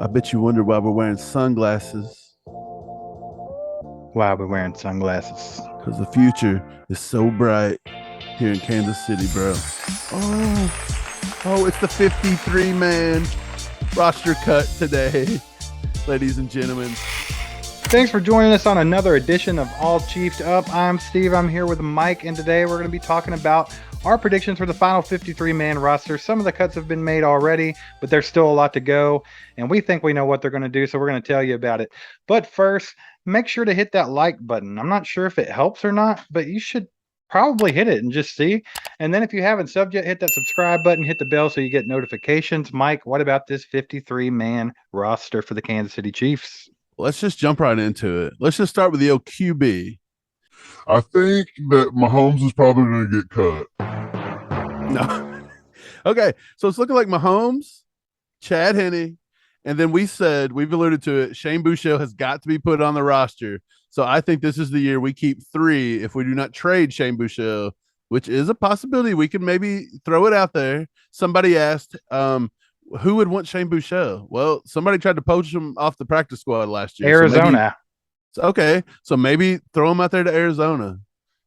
I bet you wonder why we're wearing sunglasses. Why are we wearing sunglasses? Because the future is so bright here in Kansas City, bro. It's the 53 man roster cut today, ladies and gentlemen. Thanks for joining us on another edition of All Chiefed Up. I'm Steve. I'm here with Mike, and today we're going to be talking about our predictions for the final 53-man roster. Some of the cuts have been made already, but there's still a lot to go, and we think we know what they're going to do, so we're going to tell you about it. But first, make sure to hit that like button. I'm not sure if it helps or not, but you should probably hit it and just see. And then if you haven't subbed yet, hit that subscribe button, hit the bell so you get notifications. Mike, what about this 53-man roster for the Kansas City Chiefs? Let's just jump right into it. Let's just start with the OQB. I think that Mahomes is probably going to get cut. No. Okay, so it's looking like Mahomes, Chad Henne, and then we've alluded to it, Shane Buechele has got to be put on the roster. So I think this is the year we keep 3 if we do not trade Shane Buechele, which is a possibility. We could maybe throw it out there. Somebody asked, who would want Shane Buechele? Well, somebody tried to poach him off the practice squad last year. Arizona. So maybe throw him out there to Arizona.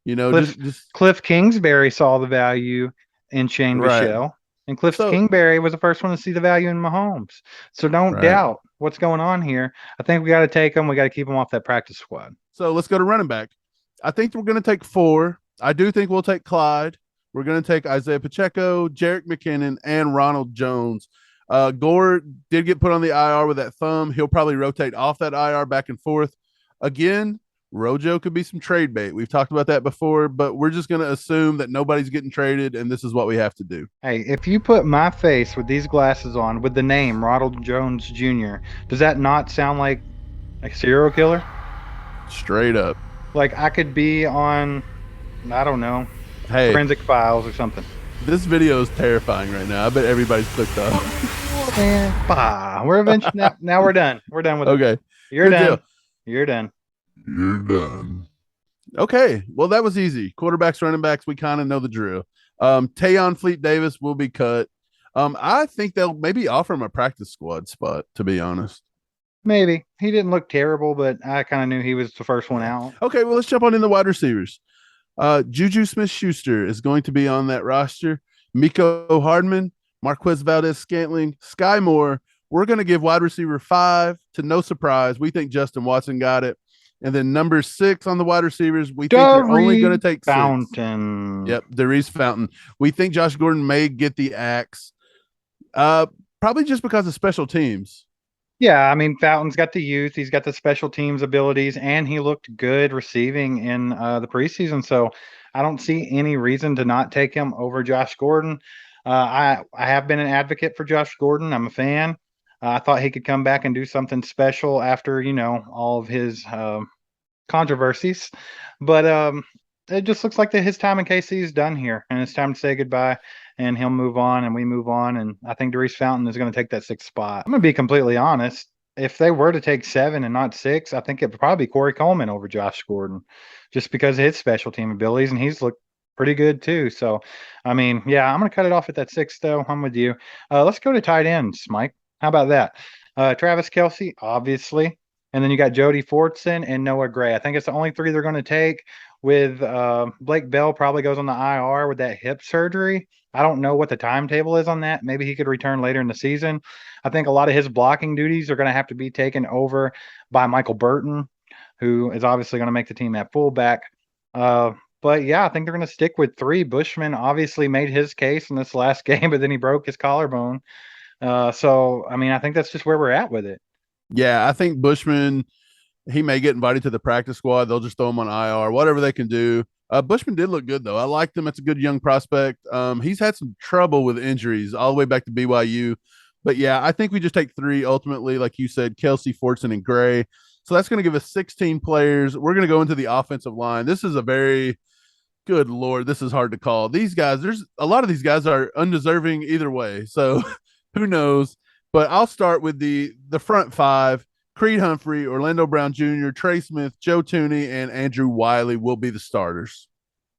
You know, Cliff Kingsbury saw the value in Shane Buechele, and Kingsbury was the first one to see the value in Mahomes. So don't doubt what's going on here. I think we got to take him. We got to keep him off that practice squad. So let's go to running back. I think we're going to take 4. I do think we'll take Clyde. We're going to take Isaiah Pacheco, Jerick McKinnon, and Ronald Jones. Gore did get put on the IR with that thumb. He'll probably rotate off that IR back and forth. Again, Rojo could be some trade bait. We've talked about that before, but we're just going to assume that nobody's getting traded, and this is what we have to do. Hey, if you put my face with these glasses on with the name Ronald Jones Jr., does that not sound like a serial killer? Straight up. Like I could be on, I don't know, Forensic Files or something. This video is terrifying right now. I bet everybody's clicked off. We're eventually now we're done. We're done with it. Okay. You're done. You're done. You're done. Okay. Well, that was easy. Quarterbacks, running backs, we kind of know the drill. Tayon Fleet Davis will be cut. I think they'll maybe offer him a practice squad spot, to be honest. Maybe. He didn't look terrible, but I kind of knew he was the first one out. Okay, well, let's jump on in the wide receivers. Juju Smith-Schuster is going to be on that roster. Miko Hardman, Marquez Valdez-Scantling, Sky Moore. We're going to give wide receiver 5 to no surprise. We think Justin Watson got it. And then number 6 on the wide receivers, we think they're only going to take 6. Yep, Darius Fountain. We think Josh Gordon may get the axe. Probably just because of special teams. Yeah, I mean, Fountain's got the youth. He's got the special teams abilities, and he looked good receiving in the preseason. So I don't see any reason to not take him over Josh Gordon. I have been an advocate for Josh Gordon. I'm a fan. I thought he could come back and do something special after, all of his controversies. But it just looks like that his time in KC is done here, and it's time to say goodbye. And he'll move on, and we move on. And I think Darius Fountain is going to take that 6th spot. I'm going to be completely honest. If they were to take 7 and not 6, I think it would probably be Corey Coleman over Josh Gordon, just because of his special team abilities, and he's looked pretty good too. So, I mean, yeah, I'm going to cut it off at that 6th, though. I'm with you. Let's go to tight ends, Mike. How about that? Travis Kelce, obviously. And then you got Jody Fortson and Noah Gray. I think it's the only 3 they're going to take, with Blake Bell probably goes on the IR with that hip surgery. I don't know what the timetable is on that. Maybe he could return later in the season. I think a lot of his blocking duties are going to have to be taken over by Michael Burton, who is obviously going to make the team at fullback. But yeah, I think they're going to stick with 3. Bushman obviously made his case in this last game, but then he broke his collarbone. So, I mean, I think that's just where we're at with it. Yeah, I think Bushman, he may get invited to the practice squad. They'll just throw him on IR, whatever they can do. Bushman did look good, though. I liked him. It's a good young prospect. He's had some trouble with injuries all the way back to BYU. But, yeah, I think we just take 3 ultimately, like you said, Kelce, Fortson, and Gray. So that's going to give us 16 players. We're going to go into the offensive line. This is a very – good Lord, this is hard to call. These guys, there's a lot of these guys are undeserving either way. So who knows? But I'll start with the front 5. Creed Humphrey, Orlando Brown Jr., Trey Smith, Joe Tooney, and Andrew Wiley will be the starters.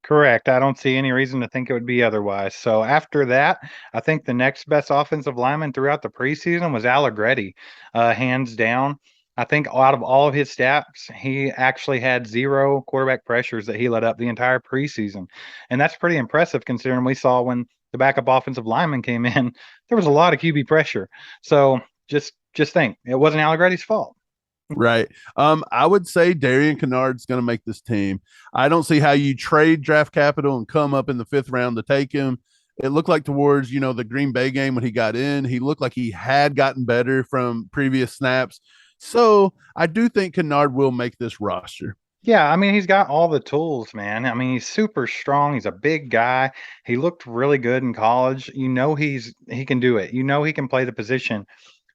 Correct. I don't see any reason to think it would be otherwise. So after that, I think the next best offensive lineman throughout the preseason was Allegretti, hands down. I think out of all of his stats, he actually had 0 quarterback pressures that he let up the entire preseason. And that's pretty impressive considering we saw when the backup offensive lineman came in, there was a lot of QB pressure. So just think, it wasn't Allegretti's fault. Right. I would say Darian Kennard's going to make this team. I don't see how you trade draft capital and come up in the 5th round to take him. It looked like towards, the Green Bay game when he got in, he looked like he had gotten better from previous snaps. So I do think Kennard will make this roster. Yeah, I mean, he's got all the tools, man. I mean, he's super strong. He's a big guy. He looked really good in college. He can do it. He can play the position.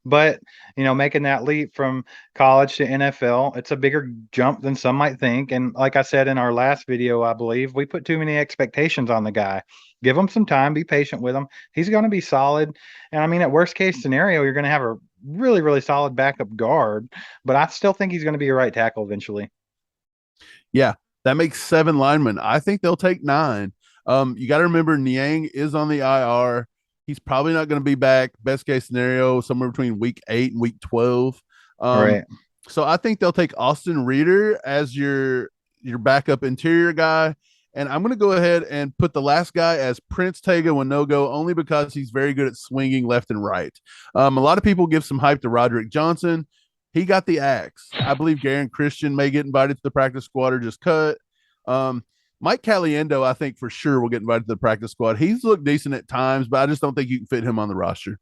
But, making that leap from college to NFL, it's a bigger jump than some might think. And like I said in our last video, I believe we put too many expectations on the guy. Give him some time, be patient with him. He's going to be solid. And I mean, at worst case scenario, you're going to have a really, really solid backup guard, but I still think he's going to be a right tackle eventually. Yeah, that makes 7 linemen. I think they'll take 9. You got to remember Niang is on the IR. He's probably not going to be back. Best case scenario, somewhere between week 8 and week 12. Right. So I think they'll take Austin Reeder as your backup interior guy. And I'm going to go ahead and put the last guy as Prince Tega Winogo only because he's very good at swinging left and right. A lot of people give some hype to Roderick Johnson. He got the axe. I believe Garen Christian may get invited to the practice squad or just cut. Mike Caliendo, I think for sure will get invited to the practice squad. He's looked decent at times, but I just don't think you can fit him on the roster.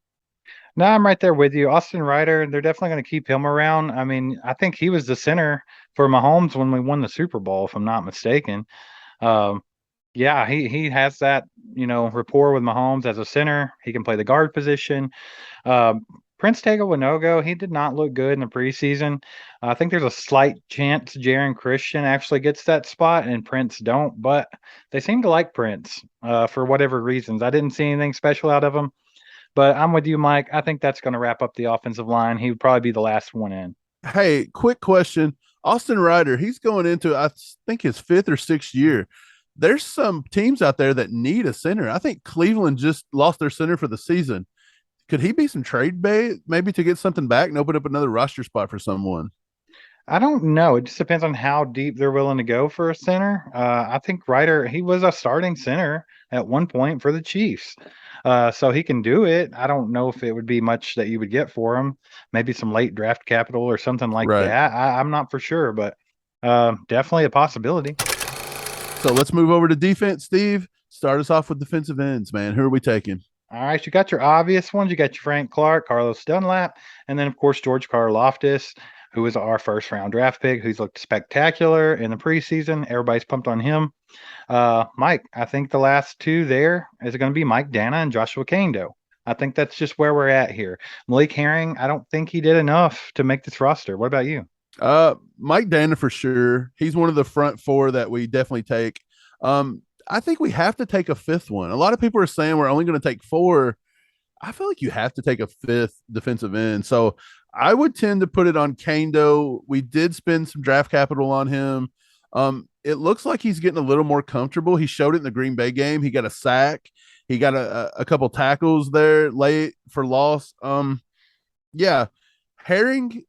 No, I'm right there with you. Austin Ryder, they're definitely going to keep him around. I mean, I think he was the center for Mahomes when we won the Super Bowl, if I'm not mistaken. Um, yeah, he has that, rapport with Mahomes as a center. He can play the guard position. Prince Tega Winogo, he did not look good in the preseason. I think there's a slight chance Jaron Christian actually gets that spot and Prince don't, but they seem to like Prince for whatever reasons. I didn't see anything special out of him, but I'm with you, Mike. I think that's going to wrap up the offensive line. He would probably be the last one in. Hey, quick question. Austin Ryder, he's going into, I think, his 5th or 6th year. There's some teams out there that need a center. I think Cleveland just lost their center for the season. Could he be some trade bait maybe to get something back and open up another roster spot for someone? I don't know. It just depends on how deep they're willing to go for a center. I think Ryder, he was a starting center at one point for the Chiefs. So he can do it. I don't know if it would be much that you would get for him. Maybe some late draft capital or something like Right. that. I'm not for sure, but definitely a possibility. So let's move over to defense, Steve. Start us off with defensive ends, man. Who are we taking? All right, you got your obvious ones. You got your Frank Clark, Carlos Dunlap, and then of course George Karlaftis, who is our first round draft pick, who's looked spectacular in the preseason. Everybody's pumped on him. Mike, I think the last two there is going to be Mike Dana and Joshua Kando. I think that's just where we're at here. Malik Herring, I don't think he did enough to make this roster. What about you? Mike Dana for sure. He's one of the front 4 that we definitely take. I think we have to take a 5th one. A lot of people are saying we're only going to take 4. I feel like you have to take a 5th defensive end. So I would tend to put it on Kando. We did spend some draft capital on him. It looks like he's getting a little more comfortable. He showed it in the Green Bay game. He got a sack. He got a couple tackles there late for loss. Yeah, Herring.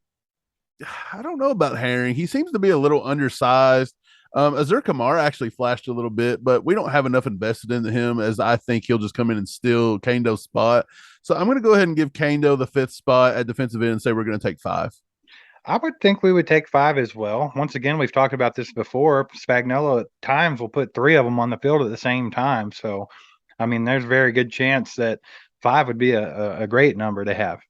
I don't know about Herring. He seems to be a little undersized. Azur Kamara actually flashed a little bit, but we don't have enough invested into him as I think he'll just come in and steal Kando's spot. So I'm going to go ahead and give Kando the 5th spot at defensive end and say we're going to take 5. I would think we would take 5 as well. Once again, we've talked about this before. Spagnuolo at times will put 3 of them on the field at the same time. So, I mean, there's a very good chance that 5 would be a great number to have.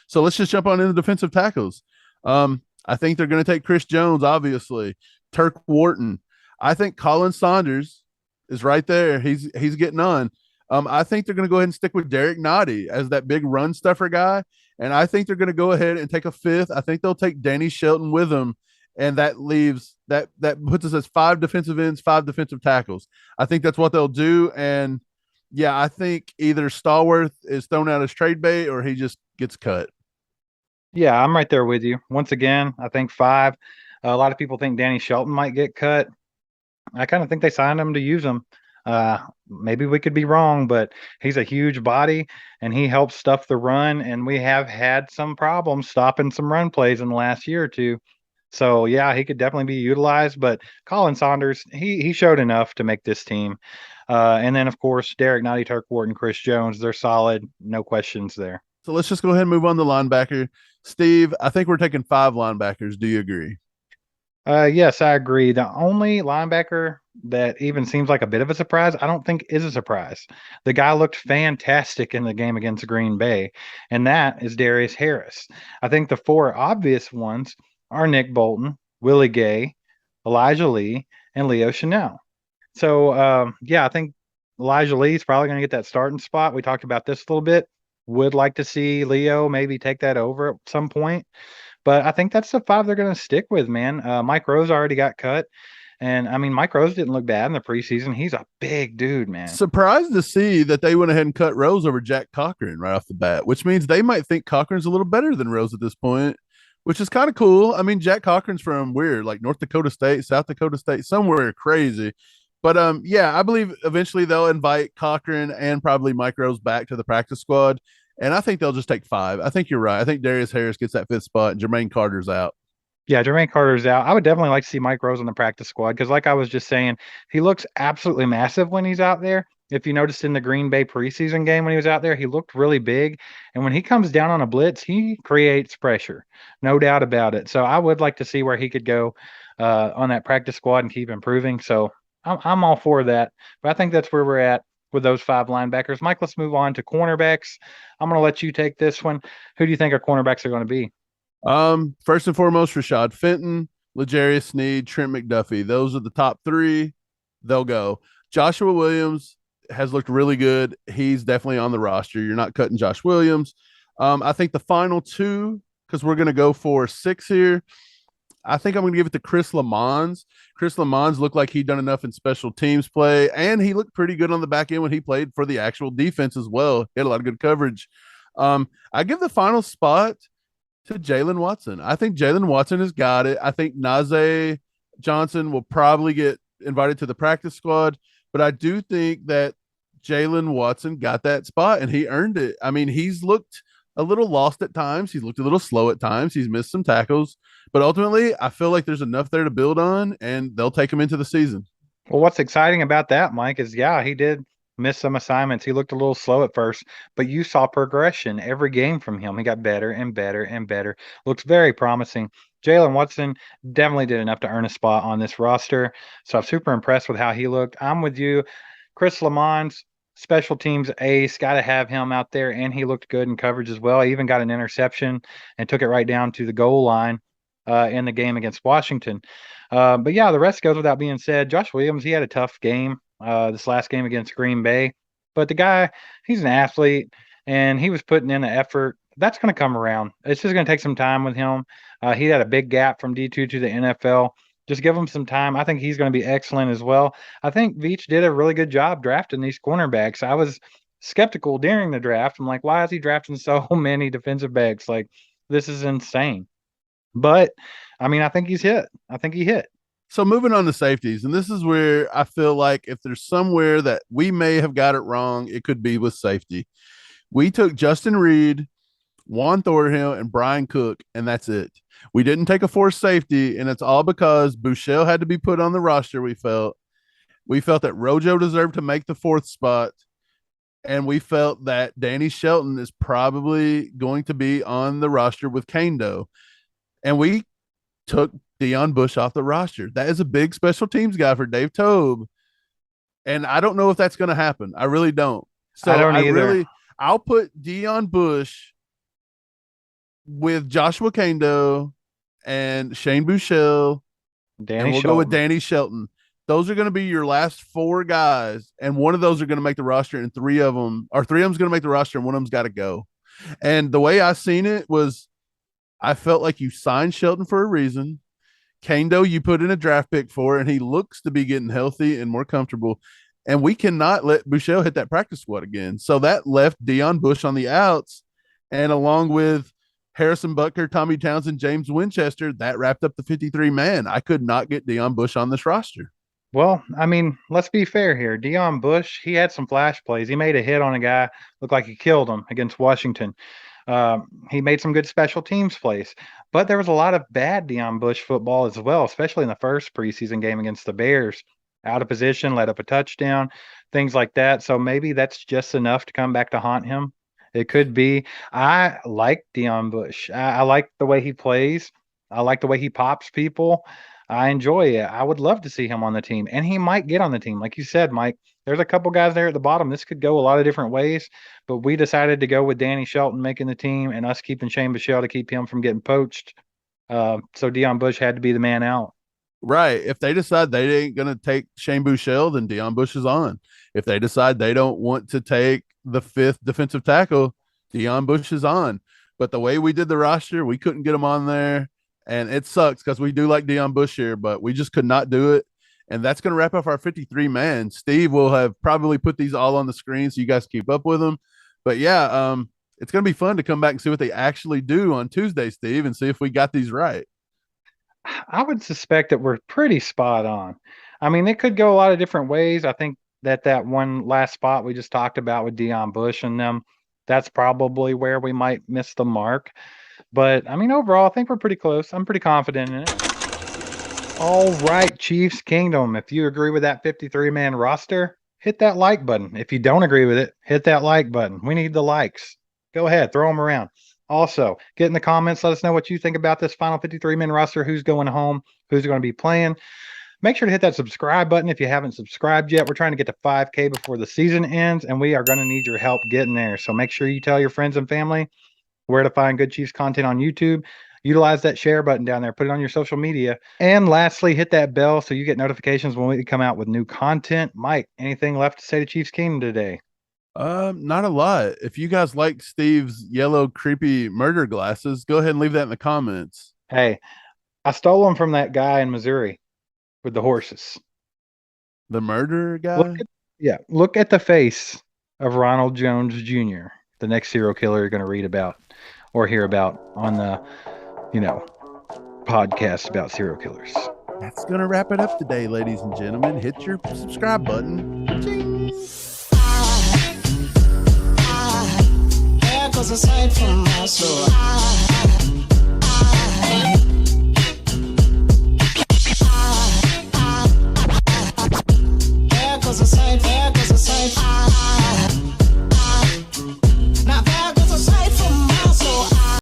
So let's just jump on into defensive tackles. I think they're going to take Chris Jones, obviously. Turk Wharton. I think Colin Saunders is right there. He's getting on. I think they're going to go ahead and stick with Derek Nottie as that big run stuffer guy. And I think they're going to go ahead and take a 5th. I think they'll take Danny Shelton with them. And that leaves that puts us as 5 defensive ends, 5 defensive tackles. I think that's what they'll do. And yeah, I think either Stallworth is thrown out as trade bait or he just gets cut. Yeah, I'm right there with you. Once again, I think 5. A lot of people think Danny Shelton might get cut. I kind of think they signed him to use him. Maybe we could be wrong, but he's a huge body and he helps stuff the run. And we have had some problems stopping some run plays in the last year or two. So yeah, he could definitely be utilized. But Colin Saunders, he showed enough to make this team. And then of course Derek Nutty, Turk Wharton, Chris Jones, they're solid, no questions there. So let's just go ahead and move on to linebacker. Steve, I think we're taking 5 linebackers. Do you agree? Yes, I agree. The only linebacker that even seems like a bit of a surprise, I don't think is a surprise. The guy looked fantastic in the game against Green Bay, and that is Darius Harris. I think the 4 obvious ones are Nick Bolton, Willie Gay, Elijah Lee, and Leo Chanel. So, yeah, I think Elijah Lee is probably going to get that starting spot. We talked about this a little bit. Would like to see Leo maybe take that over at some point. But I think that's the 5 they're going to stick with, man. Mike Rose already got cut. And I mean, Mike Rose didn't look bad in the preseason. He's a big dude, man. Surprised to see that they went ahead and cut Rose over Jack Cochran right off the bat, which means they might think Cochran's a little better than Rose at this point, which is kind of cool. I mean, Jack Cochran's from where, like North Dakota State, South Dakota State, somewhere crazy. But yeah, I believe eventually they'll invite Cochran and probably Mike Rose back to the practice squad. And I think they'll just take 5. I think you're right. I think Darius Harris gets that 5th spot and Jermaine Carter's out. Yeah, Jermaine Carter's out. I would definitely like to see Mike Rose on the practice squad because, like I was just saying, he looks absolutely massive when he's out there. If you noticed in the Green Bay preseason game when he was out there, he looked really big. And when he comes down on a blitz, he creates pressure, no doubt about it. So I would like to see where he could go on that practice squad and keep improving. So I'm all for that. But I think that's where we're at with those 5 linebackers. Mike, let's move on to cornerbacks. I'm going to let you take this one. Who do you think our cornerbacks are going to be? First and foremost, Rashad Fenton, L'Jarius Sneed, Trent McDuffie. Those are the top 3. They'll go. Joshua Williams has looked really good. He's definitely on the roster. You're not cutting Josh Williams. I think the final 2, because we're going to go for 6 here. I think I'm going to give it to Chris Lamons. Chris Lamons looked like he'd done enough in special teams play, and he looked pretty good on the back end when he played for the actual defense as well. He had a lot of good coverage. I give the final spot to Jalen Watson. I think Jalen Watson has got it. I think Najee Johnson will probably get invited to the practice squad, but I do think that Jalen Watson got that spot and he earned it. I mean, he's looked a little lost at times. He's looked a little slow at times. He's missed some tackles, but ultimately, I feel like there's enough there to build on, and they'll take him into the season. Well, what's exciting about that, Mike, is yeah, he did miss some assignments. He looked a little slow at first, but you saw progression every game from him. He got better and better and better. Looks very promising. Jalen Watson definitely did enough to earn a spot on this roster. So I'm super impressed with how he looked. I'm with you. Chris Lamons, special teams ace, got to have him out there, and he looked good in coverage as well. He even got an interception and took it right down to the goal line in the game against Washington. But yeah, the rest goes without being said. Josh Williams, he had a tough game this last game against Green Bay, but the guy, he's an athlete and he was putting in the effort. That's going to come around. It's just going to take some time with him. He had a big gap from D2 to the NFL. Just give him some time. I think he's going to be excellent as well. I think Veach did a really good job drafting these cornerbacks. I was skeptical during the draft. I'm like, why is he drafting so many defensive backs? Like, this is insane. But I mean, I think he's hit. I think he hit. So moving on to safeties, and this is where I feel like if there's somewhere that we may have got it wrong, it could be with safety. We took Justin Reed, Juan Thornhill, and Brian Cook, and that's it. We didn't take a forced safety, and it's all because Bouchel had to be put on the roster. We felt that Rojo deserved to make the 4th spot, and we felt that Danny Shelton is probably going to be on the roster with Kando. And we took Deion Bush off the roster. That is a big special teams guy for Dave Tobe. And I don't know if that's going to happen. I really don't. So I don't either. I'll put Deion Bush with Joshua Kando and Shane Bouchel. We'll go with Danny Shelton. Those are going to be your last 4 guys. And one of those are going to make the roster, and 3 of them is going to make the roster, and one of them's got to go. And the way I seen it was, I felt like you signed Shelton for a reason. Kando, you put in a draft pick for, and he looks to be getting healthy and more comfortable. And we cannot let Bouchel hit that practice squad again. So that left Deion Bush on the outs. And along with Harrison Butker, Tommy Townsend, James Winchester, that wrapped up the 53 man. I could not get Deion Bush on this roster. Well, I mean, let's be fair here. Deion Bush, he had some flash plays. He made a hit on a guy, looked like he killed him against Washington. He made some good special teams plays, but there was a lot of bad Deion Bush football as well, especially in the first preseason game against the Bears. Out of position, let up a touchdown, things like that. So maybe that's just enough to come back to haunt him. It could be. I like Deion Bush. I like the way he plays. I like the way he pops people. I enjoy it. I would love to see him on the team, and he might get on the team. Like you said, Mike, there's a couple guys there at the bottom. This could go a lot of different ways, but we decided to go with Danny Shelton making the team and us keeping Shane Bichelle to keep him from getting poached. So Deion Bush had to be the man out. Right. If they decide they ain't going to take Shane Buechele, then Deion Bush is on. If they decide they don't want to take the fifth defensive tackle, Deion Bush is on. But the way we did the roster, we couldn't get him on there. And it sucks because we do like Deion Bush here, but we just could not do it. And that's going to wrap up our 53 man. Steve will have probably put these all on the screen so you guys keep up with them. But yeah, it's going to be fun to come back and see what they actually do on Tuesday, Steve, and see if we got these right. I would suspect that we're pretty spot on. I mean, it could go a lot of different ways. I think that one last spot we just talked about with Deion Bush and them, that's probably where we might miss the mark. But I mean, overall, I think we're pretty close. I'm pretty confident in it. All right, Chiefs Kingdom. If you agree with that 53-man roster, hit that like button. If you don't agree with it, hit that like button. We need the likes. Go ahead, throw them around. Also, get in the comments. Let us know what you think about this final 53-man roster. Who's going home? Who's going to be playing? Make sure to hit that subscribe button if you haven't subscribed yet. We're trying to get to 5K before the season ends, and we are going to need your help getting there. So make sure you tell your friends and family where to find good Chiefs content on YouTube. Utilize that share button down there. Put it on your social media. And lastly, hit that bell so you get notifications when we come out with new content. Mike, anything left to say to Chiefs Kingdom today? Not a lot. If you guys like Steve's yellow creepy murder glasses, go ahead and leave that in the comments. Hey, I stole them from that guy in Missouri with the horses. The murder guy? Look at the face of Ronald Jones Jr., the next serial killer you're going to read about or hear about on the, podcast about serial killers. That's going to wrap it up today, ladies and gentlemen. Hit your subscribe button. There goes a sight from my soul.